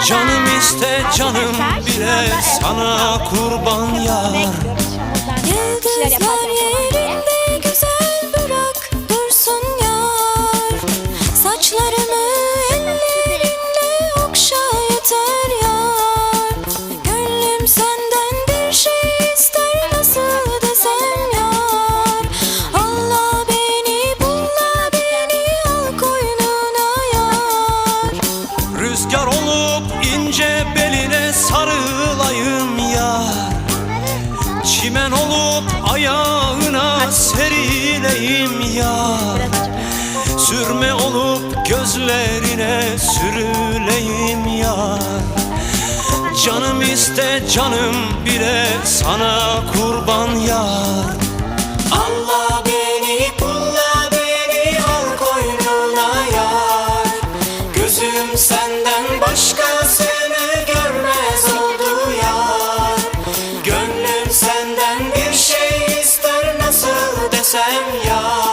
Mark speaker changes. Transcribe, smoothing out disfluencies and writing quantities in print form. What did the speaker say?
Speaker 1: Canım iste canım bile sana kurban yar.
Speaker 2: Yıldızlar yerinde güzel bırak dursun yar. Saçlarımı ellerinle okşa yeter yar. Gönlüm senden bir şey ister, nasıl desem yar. Allah beni bulla beni al koynuna yar.
Speaker 1: Rüzgar olup ince beline sarılayım yar. Çimen olup ayağına serileyim yar. Sürme olup gözlerine sürüleyim yar. Canım iste canım bile sana kurban yar. Allah beni bulla beni al koynuna yar. Gözüm senden başkasını görmez oldu yar. Gönlüm senden bir şey ister, nasıl desem yar.